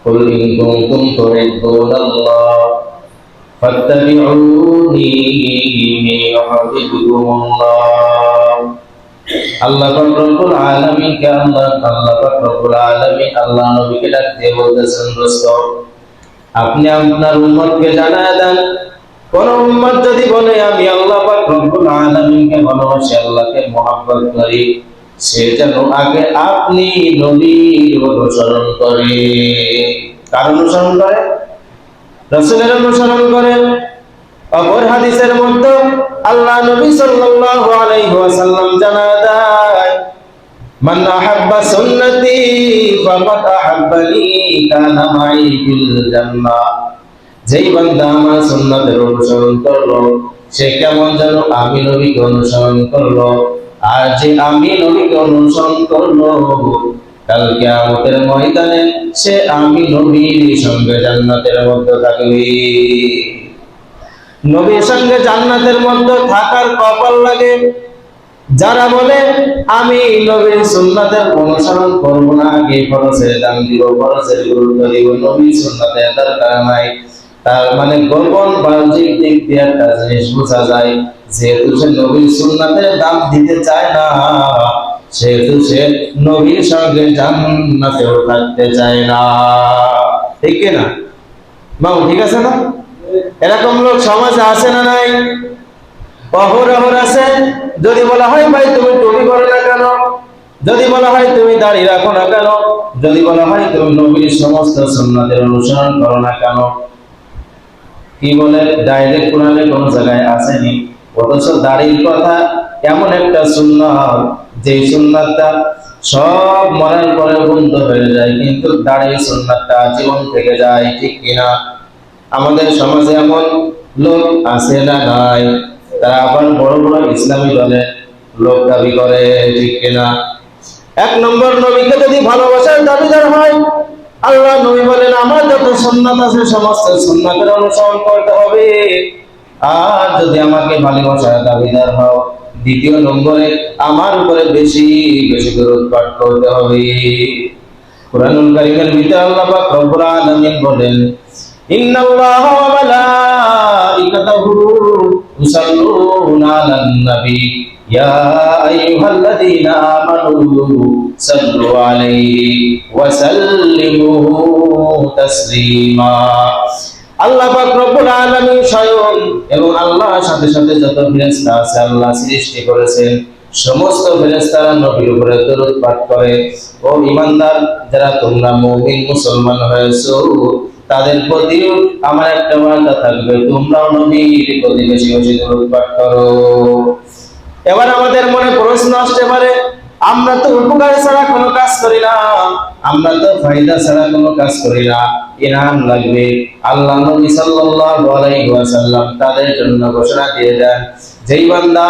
قل إن كنتم تحبون الله فاتبعوني يحببكم الله আল্লাহ পাক রব্বুল আলামিন কে আল্লাহ পাক রব্বুল আলামিন আল্লাহ নবীকে ডাক দিয়ে বলতেছেন, দোস্ত আপনি আপনার উম্মতকে জানায় দেন, কোন উম্মত যদি বলে আমি আল্লাহ পাক রব্বুল আলামিনকে ভালোবাসি, আল্লাহকে মহব্বত করি, সে যেন আগে আপনি নবীর অনুসরণ করে। কার অনুসরণ করে? রাসূলের অনুসরণ করে। অপর হাদিসের মধ্যে আল্লাহ নবী সাল্লাল্লাহু আলাইহি ওয়াসাল্লাম জানায় দেয়, মান আহাব্বা সুন্নতি ফাকাদ আহাব্বানি কানা মাই ফিল জান্নাহ। যেই বান্দা আমার সুন্নাতের অনুসরণ করলো, সে কেমন যেন আমি নবীকে অনুসরণ করলো, আর যে আমি নবীকে অনুসরণ করলো, কাল কিয়ামতের ময়দানে সে আমি নবীর সঙ্গে জান্নাতের মধ্যে থাকবে। নবীর সঙ্গে জান্নাতের মধ্যে থাকার কপাল লাগে যারা বলে আমি নবীর সুন্নাতের অনুসরণ করব না, আগে ফরজের দাম দিব, ফরজের গুরুত্ব দিব, নবীর সুন্নাতের দরকার নাই। তার মানে গোপন বাহ্যিক দিক দিয়ে একটা জিনিস বোঝা যায়, যেহেতু সে নবীর সুন্নাতের দাম দিতে চায় না, সেহেতু সে নবীর সঙ্গে জান্নাতেও থাকতে চায় না। ঠিক না বাবু? ঠিক আছে না? এরকম লোক সমাজে আছে না নাই? অহরহ আছে। যদি বলা হয় ভাই তুমি টুপি পরো না কেন, যদি বলা হয় তুমি দাড়ি রাখো না কেন, যদি বলা হয় তুমি নবীর সমস্ত সুন্নাতের অনুসরণ করো না কেন, কি বলে ডাইরেক্ট কোরআনে কোন জায়গায় আসেনি। অথচ দাড়ির কথা এমন একটা সুন্নাত, যে সুন্নাতটা সব মরার পরে বন্ধ হয়ে যায়, কিন্তু দাড়ির সুন্নাতটা জীবন থেকে যায়। ঠিক কিনা? আমাদের সমাজে এমন লোক আছে না নাই? তারা আবার বড় বড় ইসলামী দলের লোক দাবি করে। ঠিক কিনা? এক নম্বর, নবীকে যদি ভালোবাসার দাবিদার হয়, আল্লাহ নবী বলেন আমার যত সুন্নাত আছে সমস্ত সুন্নাতের অনুসরণ করতে হবে। আর যদি আমাকে ভালোবাসার দাবিদার হও, দ্বিতীয় নম্বরে আমার উপরে বেশি বেশি দরুদ পাঠ করতে হবে। কুরআনুল কারীমের ভিতরে আল্লাহ পাক রব্বুল আলামিন বলেন, ইন্নাল্লাহা ওয়া মালাইকাতাহু ইউসাল্লুনা আলান নবী ইয়া আইয়ুহাল্লাযীনা আমানু সাল্লু আলাইহি ওয়া সাল্লিমু তাসলিমা। আল্লাহ পাক রব্বুল আলামিন স্বয়ং এবং আল্লাহর সাথে সাথে যত ফেরেশতা আছে আল্লাহ সৃষ্টি করেছেন, সমস্ত ফেরেশতারা নবীর উপরে দরুদ পাঠ করে। ও ঈমানদার যারা তোমরা মুমিন মুসলমান হয়েছো, তাদের প্রতিও আমার একটা বার্তা থাকবে, তোমরাও নবীর প্রতি বেশি বেশি দরুদ পাঠ করো। এবার আমাদের মনে প্রশ্ন আসতে পারে, আমরা তো উপকার ছাড়া কোনো কাজ করি না, আমরা তো ফায়দা ছাড়া কোনো কাজ করি না, ইনাম লাগবে। আল্লাহ নবী সাল্লাল্লাহু আলাইহি ওয়াসাল্লাম তাদের জন্য ঘোষণা দিয়ে দেন, যেই বান্দা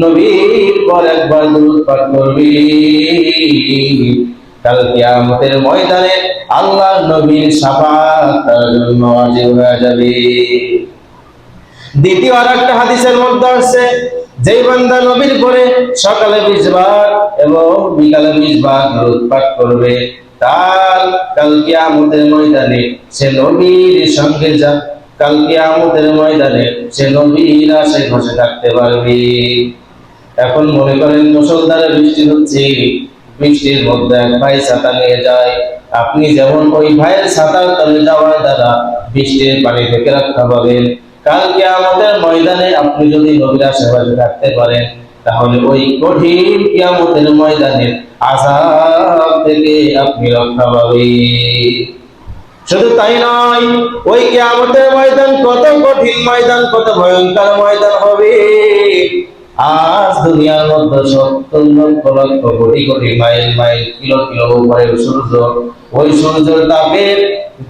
নবীর পর একবার দরুদ পাঠ করবে, কাল কিয়ামতের ময়দানে আল্লাহর নবীর শাফাআত তার জন্য ওয়াজিব হয়ে যাবে। দ্বিতীয় আরেকটা হাদিসের মধ্যে আছে, যেই বান্দা নবীর পরে সকালে 20 বার এবং বিকালে 20 বার দরুদ পাঠ করবে, তার কাল কিয়ামতের ময়দানে সে নবীর সঙ্গে কাল কিয়ামতের ময়দানে সে নবীর আশে বসে থাকতে পারবে। এখন মনে করেন মুষলধারে বৃষ্টি হচ্ছে, বৃষ্টির মধ্যে এক ভাই ছাতা নিয়ে যায়, আপনি যেমন ওই ভাইয়ের ছাতার তলে যাওয়ার দ্বারা বৃষ্টির পানি থেকে রক্ষা পাবেন, কাল কিয়ামতের ময়দানে আপনি যদি নবীর আশেপাশে থাকতে পারেন, তাহলে ওই কঠিন কিয়ামতের ময়দানের আযাব থেকে আপনি রক্ষা পাবেন। শুধু তাই নয়, ওই কিয়ামতের ময়দান কত কঠিন ময়দান, কত ভয়ঙ্কর ময়দান হবে। আজ দুনিয়ার মধ্যে 70 lakh lakh crore crore mile mile kilo kilo উপরে সূর্য, ওই সূর্যের তাপের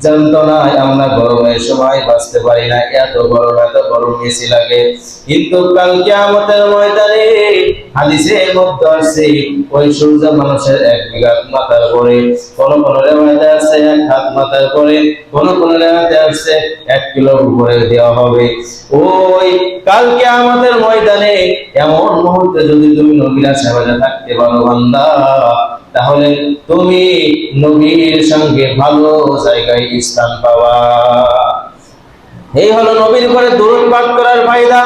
যন্ত্রণায় আমরা গরমের সময় বাঁচতে পারি না, এত গরম এসি লাগে। কিন্তু কাল কিয়ামতের ময়দানে হাদিসের মধ্যে আছে, ওই সূর্য মানুষের 1 বিঘা মাথার উপরে, কোন কোন রিওয়ায়েতে আছে 1 হাত মাথার উপরে, কোন কোন রিওয়ায়েতে আছে 1 কিলো উপরে দেওয়া হবে। ওই কাল কিয়ামতের ময়দানে এমন মুহূর্তে যদি তুমি নবীর আশেপাশে থাকতে পারো বান্দা, তাহলে তুমি নবীর সঙ্গে ভালো জায়গায় স্থান পাওয়া। এই হলো নবীর উপরে দুরূদ পাঠ করার ফায়দা।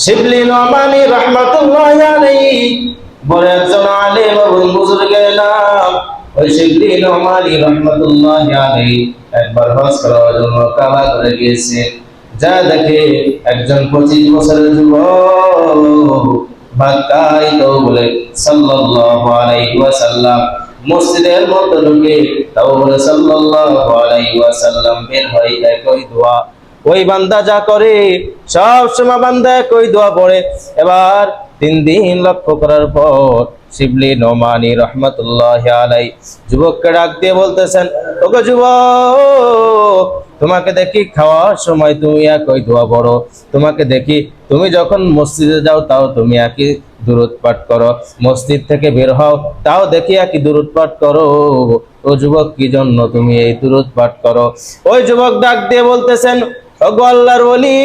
শিবলি নোমানী রাহমাতুল্লাহি আলাইহি বড় একজন আলেম এবং বুজুর্গের নাম। ওই শিবলি নোমানী রাহমাতুল্লাহি আলাইহি একবার হজ করার জন্য কাবা করে গিয়েছে। যা দেখে একজন 25 বছরের যুবক বাক্কায় তো বলে সাল্লাল্লাহু আলাইহি ওয়াসাল্লাম, মসজিদের মধ্যে ঢুকে তাও বলে সাল্লাল্লাহু আলাইহি ওয়াসাল্লাম, বের হয় একই দোয়া। ওই বান্দা যা করে সব সময় বান্দা একই দোয়া পড়ে। এবার 3 দিন লক্ষ্য করার পর শিবলি নোমানী রাহমাতুল্লাহি আলাইহি যুবককে ডাক দিয়ে বলতেছেন, ওগো যুবক, তোমাকে দেখি খাওয়ার সময় তুমি একই দোয়া পড়ো, তোমাকে দেখি তুমি যখন মসজিদে যাও তাও তুমি একই দুরূদ পাঠ করো, মসজিদ থেকে বের হও তাও দেখি একই দুরূদ পাঠ করো। ও যুবক, কি জন্য তুমি এই দুরূদ পাঠ করো? ওই যুবক ডাক দিয়ে বলতেছেন, ওগো আল্লাহর ওলি,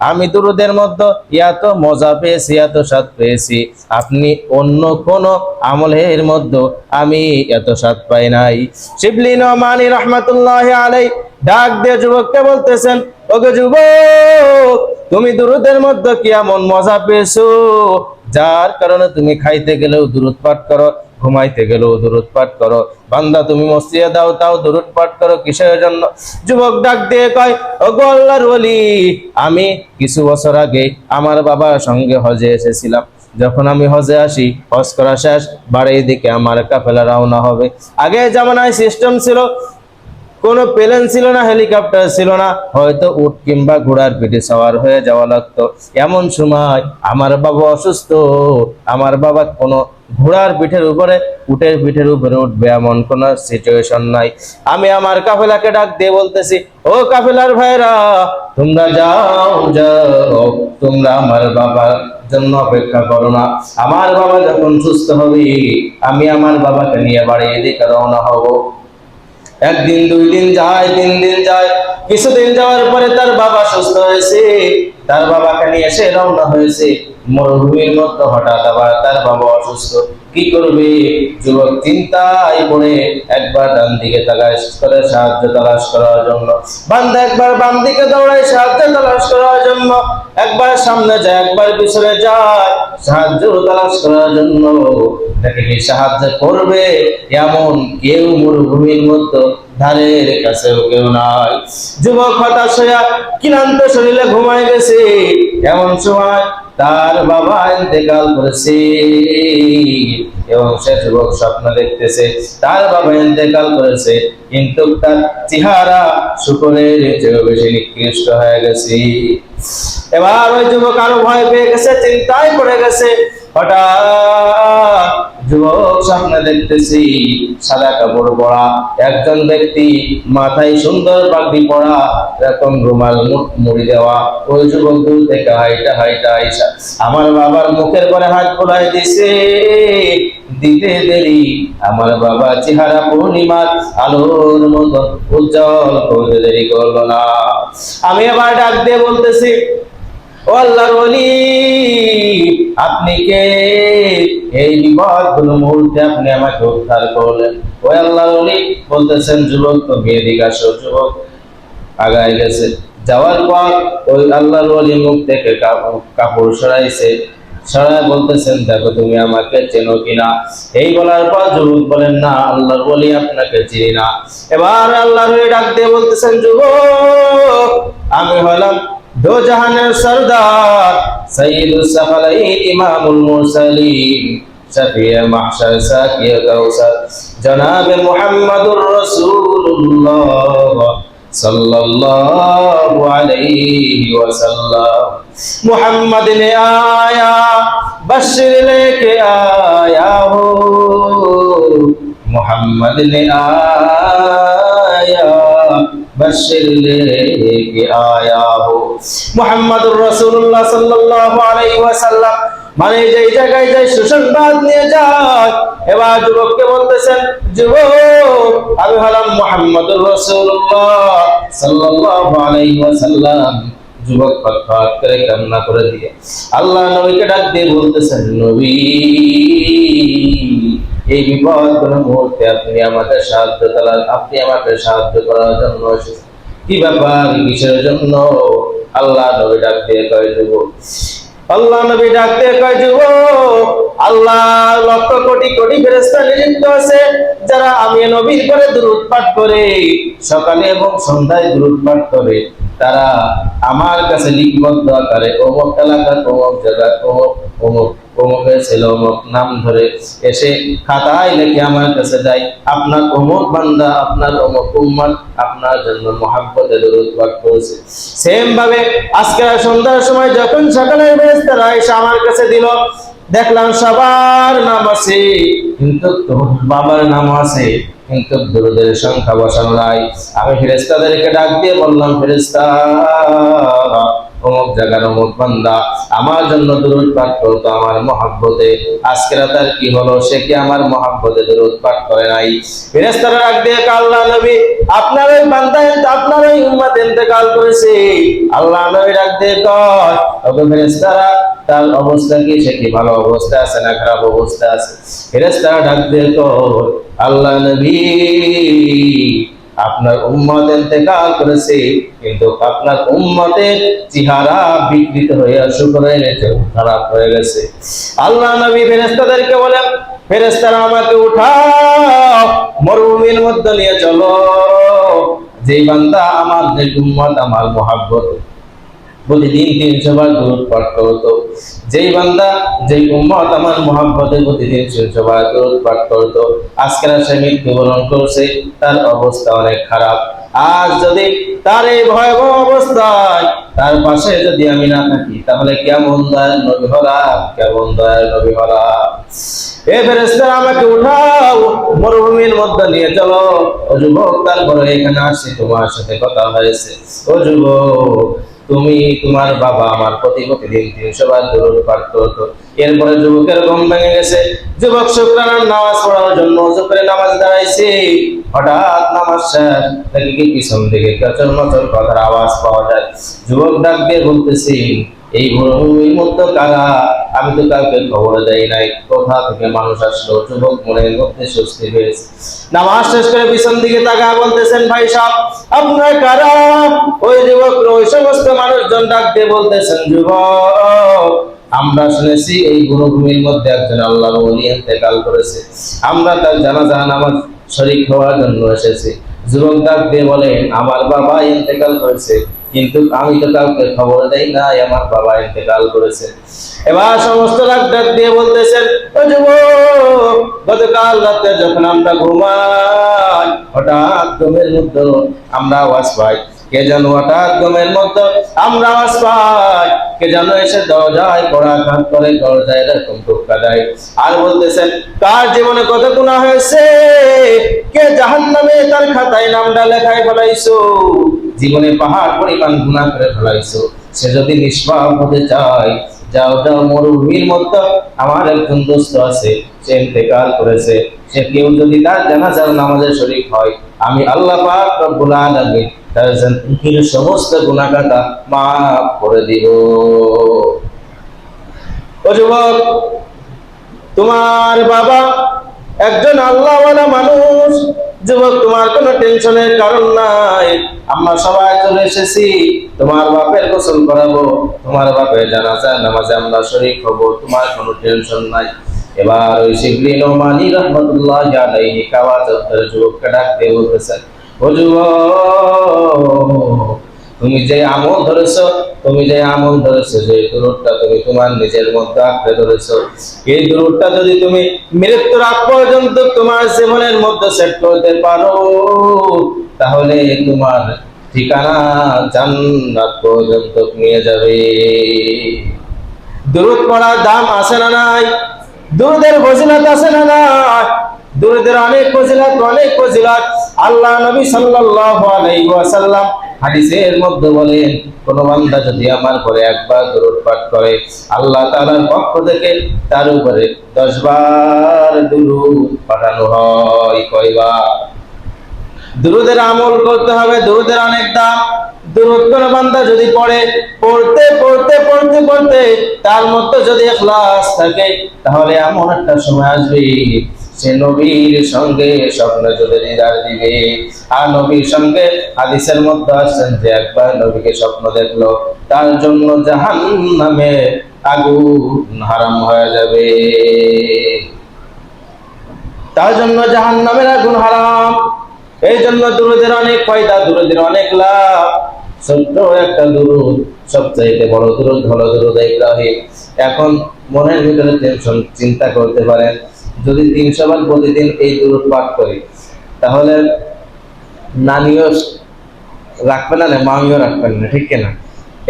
আমি দুরূদের মধ্যে এত মজা পেয়েছি, এত স্বাদ পেয়েছি, আপনি অন্য কোন আমলের মধ্যে আমি এত স্বাদ পাই নাই। শিবলি নোমানী রাহমাতুল্লাহি আলাইহি ডাক দিয়ে যুবককে বলতেছেন, ওগো যুবক, তুমি দুরূদের মধ্যে কি এমন মজা পেয়েছো যার কারণে তুমি খাইতে গেলেও দুরূদ পাঠ করো, ঘুমাইতে গেলেও দুরূদ পাঠ করো, বান্দা তুমি মসজিদে দাও তাও দুরূদ পাঠ করো, কিসের জন্য? যুবক ডাক দিয়ে কয়, ওগো আল্লাহর ওলি, আমি কিছু বছর আগে আমার বাবার সঙ্গে হজে এসেছিলাম। যখন আমি হজে আসি, হজ করা শেষ, বাড়ির দিকে আমার কাফেলা রওনা হবে। আগে জামানায় সিস্টেম ছিল, কোনো প্লেন ছিল না, হেলিকপ্টার ছিল না, হয়তো উট কিংবা ঘোড়ার পিঠে সওয়ার হয়ে যাওয়া লাগতো। এমন সময় আমার বাবা অসুস্থ, আমার বাবা কোনো ঘোড়ার পিঠের উপরে, উটের পিঠের উপরে উঠবে এমন কোন সিচুয়েশন নাই। আমি আমার কাফেলাকে ডাক দিয়ে বলতেছি, ও কাফেলার ভাইরা, তোমরা যাও যাও, তোমরা আমার বাবার জন্য অপেক্ষা করো না। আমার বাবা যখন সুস্থ হবে, আমি আমার বাবাকে নিয়ে বাড়ির দিকে রওনা হব। 1 দিন 2 দিন যায়, 3 দিন যায়, কিছুদিন যাওয়ার পরে তার বাবা সুস্থ হয়েছে, তার বাবাকে নিয়ে সে রওনা হয়েছে। মরুভূমির মধ্যে হঠাৎ আবার তার বাবা অসুস্থ, কি করবে? যুবক চিন্তায় পড়ে একবার ডান দিকে তালাশ করে সাহায্য তালাশ করার জন্য, বান্দা একবার বাম দিকে দৌড়ায় সাহায্য তালাশ করার জন্য, একবার সামনে যায় একবার পিছনে যায় সাহায্য তালাশ করার জন্য। তাকে কি সাহায্য করবে এমন কেউ মরুভূমির মধ্যে ধারের কাছেও কেউ নাই। যুবক হতাশ হইয়া ক্লান্ত শরীরে ঘুমায় গেছে। এমন সময় তার বাবা ইন্তেকাল করেছে এবং সে যুবক স্বপ্ন দেখতেছে তার বাবা ইন্তেকাল করেছে, কিন্তু তার চেহারা শুকরের চেয়েও বেশি নিকৃষ্ট হয়ে গেছে। এবার ওই যুবক আরো ভয় পেয়ে গেছে, চিন্তায় পড়ে গেছে। হঠাৎ যুবক স্বপ্নে দেখতেছি সাদা কাপড় পরা একজন ব্যক্তি, মাথায় সুন্দর পাগড়ি পরা, এরকম রুমাল মুড়ি দেওয়া। ওই যুবক দূর থেকে হাইটা হাইটা আইসা আমার বাবার মুখের পরে হাত বোলাই দিছে। দিতে দেরি আমার বাবা চেহারা পূর্ণিমার আলোর মতো উজ্জ্বল করতে দেরি করলো না। আমি আবার ডাক দিয়ে বলতেছি, ও আল্লাহর ওলি, আপনি কে? এই বিপদগুলো মুহূর্তে আপনি আমাকে উদ্ধার করলেন। ও আল্লাহর ওলি বলতেছেন, যুবক তুমি এদিকে আসো। যুবক আগায় গেছে, যাওয়ার পর ওই আল্লাহর ওলি মুখ থেকে কাপড় সরাইছে, সরাই বলতেছেন, দেখো তুমি আমাকে চেনো কিনা? এই বলার পর যুবক বলেন, না আল্লাহর ওলি আপনাকে চিনি না। এবার আল্লাহর ওলি ডাক দিয়ে বলতেছেন, যুবক আমি হলাম দো জাহানের সরদার, সৈয়দুস সাকালাইন, ইমামুল মুরসালিন, শফিয়ে মাহশর, সাকিয়ে কাউসার, জনাবে মুহাম্মদুর রাসূলুল্লাহ सल्लल्लाहु अलैहि वसल्लम। मुहम्मद ने आया बशर लेके आया हो, मुहम्मद ने आया बशर लेके आया हो। मुहम्मदुर रसूलुल्लाह सल्लल्लाहु अलैहि वसल्लम মানে যেই জায়গায় যাই সুসংবাদ নিয়ে যায়। এবার যুবককে বলতেছেন, যুবক আমি হলাম মুহাম্মদুর রাসূলুল্লাহ সাল্লাল্লাহু আলাইহি ওয়াসাল্লাম, যুবক ফটফট করে কান্না করে দিয়ে আল্লাহ নবীকে ডাক দিয়ে বলতেছেন, নবী, এই বিপদ মুহূর্তে আপনি আমাকে সাহায্য করার জন্য এসেছেন। কি ব্যাপার, কিসের জন্য? আল্লাহ নবী ডাক দিয়ে কয়, যুবক, আল্লাহ লক্ষ কোটি কোটি ফেরেশতা নিযুক্ত আছে, যারা আমি নবীর করে দুরূদ পাঠ করে, সকালে এবং সন্ধ্যায় দুরূদ পাঠ করে, তারা আমার কাছে লিপিবদ্ধ আকারে অমুক এলাকার অমুক জায়গা অমুক অমুকের ছেলে অমুক নাম ধরে এসে খাতায় লিখে আমার কাছে যায়, আপনার অমুক বান্দা, আপনার অমুক উম্মত আপনার জন্য মহব্বতে দুরূদ পাঠ করেছে। সেম ভাবে আজকে সন্ধ্যার সময় যখন সকালের ফেরেশতারা এসে আমার কাছে দিল, দেখলাম সবার নাম আছে কিন্তু তোর বাবার নাম আছে, কিন্তু দুরূদের সংখ্যা বসানো নাই। আমি ফেরেশতাদেরকে ডাক দিয়ে বললাম, ফেরেশতারা, অমুক জায়গার অমুক বান্দা আমার জন্য দুরূদ পাঠ করতো আমার মহব্বতে, আজকে রাতের কি হলো, সে কি আমার মহব্বতে দুরূদ পাঠ করে নাই? ফেরেশতারা ডাক দিয়ে, আল্লাহ নবী, আপনার ওই বান্দা, আপনার ওই উম্মত ইন্তেকাল করেছে। আল্লাহ নবী ডাক দিয়ে কয়, ওগো ফেরেশতারা, তার অবস্থা কি, সে কি ভালো অবস্থা আছে না খারাপ অবস্থা আছে? ফেরেশতারা ডাক দিয়ে কয়, আল্লাহ নবী, আপনার উম্মত ইন্তেকাল করেছে, কিন্তু আপনার উম্মতের চেহারা বিকৃত হয়ে শুকরের চেয়ে খারাপ হয়ে গেছে। আল্লাহ নবী ফেরেশতাদেরকে বলেন, ফেরেশতারা, আমাকে উঠাও, মরুভূমির মধ্যে নিয়ে চলো। যে বান্দা আমার, যে উম্মত আমার মহব্বত প্রতিদিন 300 বার দুরূদ পাঠ করতো, যেই বান্দা, যেই উম্মত আমার মহব্বতে প্রতিদিন 300 বার দুরূদ পাঠ করতো, আজকে সে মৃত্যুবরণ করছে, তার অবস্থা অনেক খারাপ। আজ যদি তার এই ভয়াবহ অবস্থায় তার পাশে যদি আমি না থাকি, তাহলে কেমন দয়াল নবী হলাম, কেমন দয়াল নবী হলাম। এ ফেরেশতারা, আমাকে উঠাও, মরুভূমির মধ্যে নিয়ে চলো। ও যুবক, তারপরে এখানে আসছি, তোমার সাথে কথা হয়েছে। ও যুবক, তুমি, তোমার বাবা আমার প্রতিদিন 300 বার দুরূদ পাঠ করতো। এরপরে যুবকের ঘুম ভেঙে গেছে। যুবক শুকরানার নামাজ পড়ার জন্য জোহরের নামাজ দাঁড়াইছে। হঠাৎ নামাজ শেষ, দেখি পিছন দিকে কচর মচর কথার আওয়াজ পাওয়া যায়। যুবক ডাক দিয়ে বলতেছি, এই মরুভূমির মধ্যে কারা? আমি তো কাউকে খবর দেই নাই, কোথা থেকে মানুষ আসলো? যুবক মনের মধ্যে স্বস্তি পেয়েছে। নামাজ শেষ করে পিছন দিকে তাকায় বলতেছেন, ভাই সাহেব, আপনার কারা? ওই যুবক, ওই সমস্ত মানুষজন ডাক দিয়ে বলতেছেন, যুবক, আমরা শুনেছি এই মরুভূমির মধ্যে একজন আল্লাহর ওলি ইন্তেকাল করেছে, আমরা তার জানাজা নামাজ শরীক হওয়ার জন্য এসেছি। যুবক ডাক দিয়ে বলেন, আমার বাবা ইন্তেকাল করেছে, কিন্তু আমি তো কাউকে খবর দেই না আমার বাবা ইন্তেকাল করেছে। এবার সমস্ত লোক ডাক দিয়ে বলতেছেন, ও যুবক, গতকাল রাতে যখন আমরা ঘুমাই, হঠাৎ ঘুমের মধ্যে আমরা আওয়াজ পাই, কে যেন হঠাৎ ঘুমের মধ্যে আমরা আওয়াজ পাই, কে যেন এসে দরজায় কড়াঘাত করে, দরজায় এরকম টোকা দেয়, আর বলতেছেন, কার জীবনে কত গুনাহ হয়েছে, কে জাহান্নামে তার খাতায় নামটা লেখায় ফেলাইছো, জীবনে পাহাড় পরিমাণ গুনাহ করে ফেলাইছো, সে যদি নিষ্পাপ হতে চায়, যাও যাও, মরুভূমির মধ্যে আমার একজন দোস্ত আছে, সে ইন্তেকাল করেছে, সে কেউ যদি তার জানাজার নামাজে শরীক হয়, আমি আল্লাহ পাক রব্বুল আলামিন তার জিন্দেগীর সমস্ত গুনাহ খাতা মাফ করে দিব। ও যুবক, তোমার বাবা একজন আল্লাহওয়ালা মানুষ। যুবক, তোমার কোনো টেনশনের কারণ নাই, আমরা সবাই চলে এসেছি, তোমার বাপের গোসল করাবো, তোমার বাপের জানাজা নামাজে আমরা শরীক হব, তোমার কোনো টেনশন নাই। এবার ওই শিবলি নোমানী রাহমাতুল্লাহি আলাইহি কাওয়া চত্বরে যুবককে ডাক দিয়ে বলতেছেন, ও যুবক, তুমি যে আমল ধরেছো, যে দুরূদটা তুমি তোমার নিজের মধ্যে আঁকড়ে ধরেছো, এই দুরূদটা যদি তুমি মৃত্যুর আগ পর্যন্ত তোমার জীবনের মধ্যে সেট করতে পারো, তাহলে তোমার ঠিকানা জান্নাত পর্যন্ত নিয়ে যাবে। দুরূদ পড়ার দাম আছে না নাই? দুরূদের ফজিলত আছে না নাই? দুরূদের অনেক ফজিলত। আল্লাহ নবী সাল্লাল্লাহু আলাইহি ওয়াসাল্লাম হাদিসের মধ্যে বলেন, কোন বান্দা যদি আমার পরে একবার দুরূদ পাঠ করে, আল্লাহ তাআলার পক্ষ থেকে তার উপরে 10 বার দুরূদ পাঠানো হয়। কয়বার? দুরূদের আমল করতে হবে, দুরূদের অনেক দাম। দুরূদ কোন বান্দা যদি পড়ে, পড়তে পড়তে পড়তে পড়তে তার মধ্যে যদি ইখলাস থাকে, তাহলে এমন একটা সময় আসবে সে নবীর সঙ্গে স্বপ্নে যদি দিদার দিবে। আর নবীর সঙ্গে হাদিসের মধ্যে আসছেন যে একবার নবীকে স্বপ্ন দেখলো, তার জন্য জাহান্নামে আগুন হারাম হয়ে যাবে, তার জন্য জাহান্নামের আগুন হারাম। এই জন্য দুরূদের অনেক ফায়দা, দুরূদের অনেক লাভ। ছোট্ট একটা দুরূদ, সবচাইতে বড় দুরূদ হলো দুরূদ ইব্রাহিম। এখন মনের ভিতরে টেনশন, চিন্তা করতে পারেন, যদি 300 বার প্রতিদিন এই দুরূদ পাঠ করি, তাহলে নানিও রাখবেন না, মামিও রাখবেন না, ঠিক কিনা?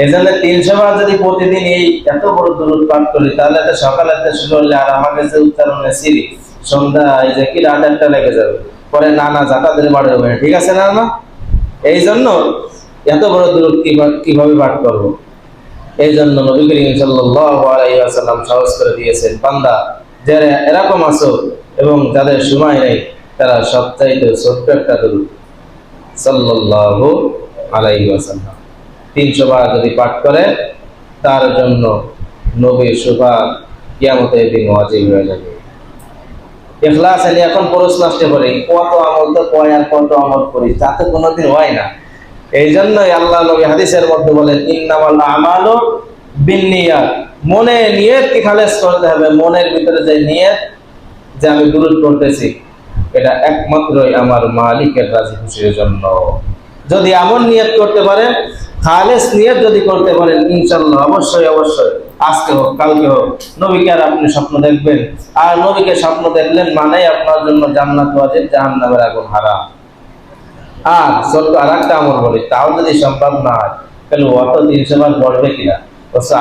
এই জন্য 300 বার যদি প্রতিদিন এই এত বড় দুরূদ পাঠ করি, তাহলে তো সকালে শুরু হলে আর আমার কাছে উচ্চারণে সিরি সন্ধ্যা এই যে কি রাত 1টা লেগে যাবে, পরে নানা জাতাদের বাড়ি হবে, ঠিক আছে না? না, এই জন্য এত বড় দুরূদ কিভাবে পাঠ করব? এই জন্য নবী করিম সাল্লাল্লাহু আলাইহি ওয়াসাল্লাম সহজ করে দিয়েছেন, বান্দা যারা এরকম আছো এবং যাদের সময় নেই, তারা সবচাইতে ছোট্ট একটা দুরূদ সাল্লাল্লাহু আলাইহি ওয়াসাল্লাম 300 বার যদি পাঠ করে, তার জন্য নবীর সুপারিশ কিয়ামতের দিন ওয়াজিব হয়ে যাবে। ইখলাস এলে এখন প্রশ্ন আসতে পারে, কত আমল তো কয় আর কত আমল করি, তা তো কোনোদিন হয় না। এই জন্যই আল্লাহ নবী হাদিসের মধ্যে বলেন, ইন্নামাল আমালু বিন্নিয়াত, মনে নিয়ত কি খালেস করতে হবে। মনের ভিতরে যে নিয়ত যে আমি দুরূদ পড়তেছি, এটা একমাত্রই আমার মালিকের রাজি খুশির জন্য। যদি এমন নিয়ত করতে পারেন, খালেস নিয়ত যদি করতে পারেন, ইনশাআল্লাহ অবশ্যই অবশ্যই আজকে হোক কালকে হোক নবীকে আর আপনি স্বপ্ন দেখবেন। আর নবীকে স্বপ্ন দেখলেন মানে আপনার জন্য জান্নাত ওয়াজিব, জাহান্নামের আগুন হারাম। আর ছোট্ট আর একটা আমল বলি, তাও যদি সম্ভব না হয়, তাহলে অত 300 বার পড়বে কিনা?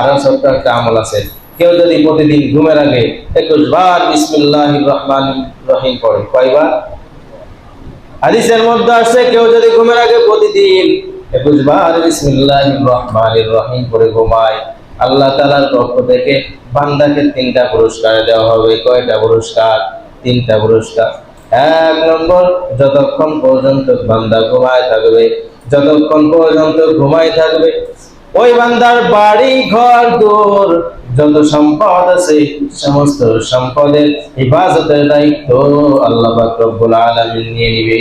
আরো ছোট্ট একটা আমল আছে, কেউ যদি প্রতিদিন ঘুমের আগে 21 বার বিসমিল্লাহির রহমানির রহিম পড়ে, কয়বার? হাদিসের মধ্যে আছে, কেউ যদি ঘুমের আগে প্রতিদিন 21 বার বিসমিল্লাহির রহমানির রহিম পড়ে ঘুমায়, আল্লাহ তাআলার পক্ষ থেকে বান্দাকে 3টা পুরস্কার দেওয়া হবে। কয়টা পুরস্কার? 3টা পুরস্কার। 1 নম্বর, যতক্ষণ পর্যন্ত বান্দা ঘুমায় থাকবে, যতক্ষণ পর্যন্ত ঘুমায় থাকবে, ওই বান্দার বাড়ি ঘর দূর যত সম্পদ আছে, সমস্ত সম্পদের হেফাজতের দায়িত্ব আল্লাহ পাক রব্বুল আলামিন নিয়ে নিবে।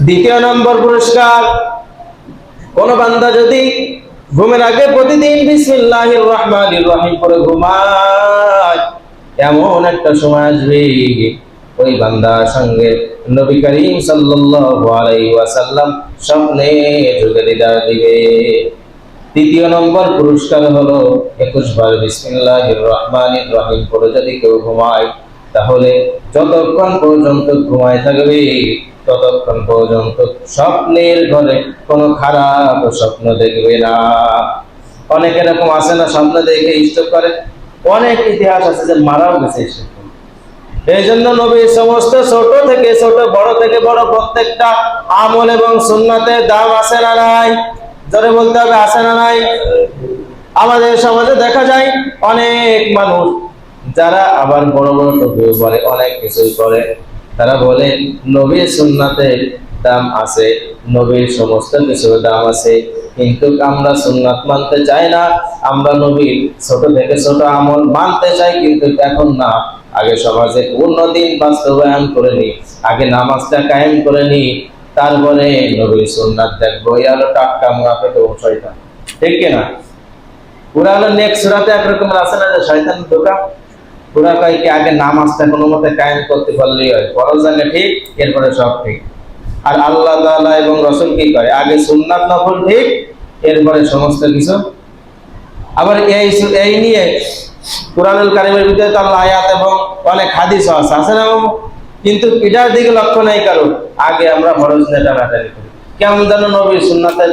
2 নম্বর পুরস্কার, কোন বান্দা যদি ঘুমের আগে প্রতিদিন বিসমিল্লাহির রহমানির রহিম পড়ে ঘুমায়, এমন একটা সময় আসবে ওই বান্দার সঙ্গে নবী করিম সাল্লাল্লাহু আলাইহি ওয়াসাল্লাম স্বপ্নে যোগে দিদার দিবে। 3 নম্বর পুরস্কার হলো 21 বার বিসমিল্লাহির রহমানির রহিম পড়ে যদি কেউ ঘুমায়, তাহলে যতক্ষণ পর্যন্ত ঘুমায় থাকবে, ততক্ষণ পর্যন্ত স্বপ্নের ঘরে কোনো খারাপ স্বপ্ন দেখবে না। অনেক এরকম আছে না, স্বপ্ন দেখে স্টক করে, অনেক ইতিহাস আছে যে মারাও গেছে। এই জন্য নবীর সমস্ত ছোট থেকে ছোট, বড় থেকে বড় প্রত্যেকটা আমল এবং সুন্নাতের দাম আছে না নাই? জোরে বলতে হবে, আছে না নাই? আমাদের সমাজে দেখা যায় অনেক মানুষ যারা আবার বড় বড় টুপি পরে, অনেক কিছুই করে, তারা বলে নবীর সুন্নাতের দাম আছে, নবীর সমস্ত কিছুর দাম আছে, কিন্তু আমরা সুন্নাত মানতে চাই না। আমরা নবীর ছোট থেকে ছোট আমল মানতে চাই, কিন্তু এখন না, আগে সমাজে পূর্ণ দিন বাস্তবায়ন করে নি, আগে নামাজটা কায়েম করে নি, তারপরে নবীর সুন্নাত দেখবো। ইয়ালো টাটকা মুনাফিক এবং শয়তান, ঠিক কিনা? কুরআন নেক্সট সূরাতে একরকমের আছে না যে শয়তানের ধোঁকা, পুরা কয় কি আগে নামাজটা কোনো মতে কায়েম করতে পারলেই হয়, ফরজ জানে ঠিক, এরপরে সব ঠিক। আর আল্লাহ তাআলা এবং রাসূল কি করে, আগে সুন্নাত নফল ঠিক, এরপরে সমস্ত কিছু। আবার এই নিয়ে কুরআনুল কারীমের ভিতরে তো আল্লাহ আয়াত এবং অনেক হাদিস আছে না, কিন্তু এটার দিকে লক্ষ্য নাই কারণ। আগে আমরা ফরজ টানাটানি করি, কেমন যেন নবীর সুন্নাতের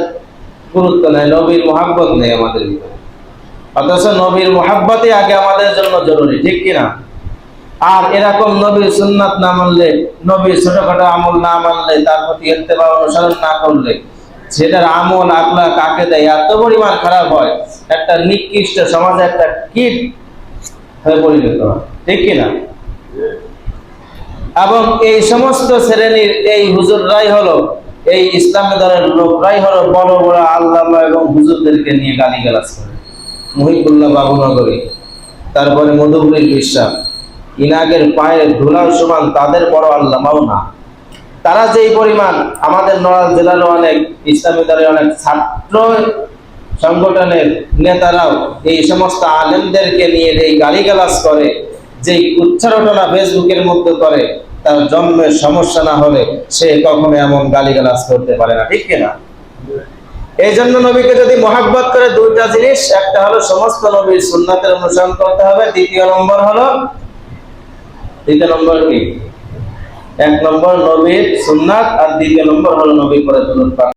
গুরুত্ব নেই, নবীর মুহাব্বত নেই আমাদের ভিতরে, অথচ নবীর মুহাব্বতই আগে আমাদের জন্য জরুরি, ঠিক কিনা? আর এরকম নবীর সুন্নাত না মানলে, নবীর ছোটখাটো আমল না মানলে, তার প্রতি ইত্তেবা অনুসরণ না করলে, সেটার আমল আকলা কাকে দেয় এত পরিমাণ খারাপ হয়, একটা নিকৃষ্ট সমাজে একটা কীট হয়ে পরিণত হয়, ঠিক কিনা? এবং এই সমস্ত শ্রেণীর এই হুজুররাই হলো এই ইসলামী দলের লোকরাই হলো বড় বড় আল্লামা এবং হুজুরদেরকে নিয়ে গালিগালাজ করে। মুহিবুল্লাহ বাবুনগরী, তারপরে মধুপুরীর বিশ্বাস, ইনাগের পায়ের ধুলার সমান তাদের বড় আল্লামাও না। তারা যেই পরিমাণ আমাদের নড়াইল জেলার অনেক ইসলামী দলের অনেক ছাত্র সংগঠনের নেতারাও এই সমস্ত আলেমদেরকে নিয়ে এই গালিগালাজ করে, যে উচ্চারণা ফেসবুকের মধ্যে করে, তার জন্মের সমস্যা না হলে সে কখনো এমন গালিগালাজ করতে পারে না, ঠিক কিনা? এই জন্য নবীকে যদি মহাব্বত করে দুইটা জিনিস, একটা হলো সমস্ত নবীর সুন্নাতের অনুসরণ করতে হবে, দ্বিতীয় নম্বর কি? এক নম্বর নবীর সুন্নাত, আর দ্বিতীয় নম্বর হলো নবীর পরে দুরূদ পাঠ।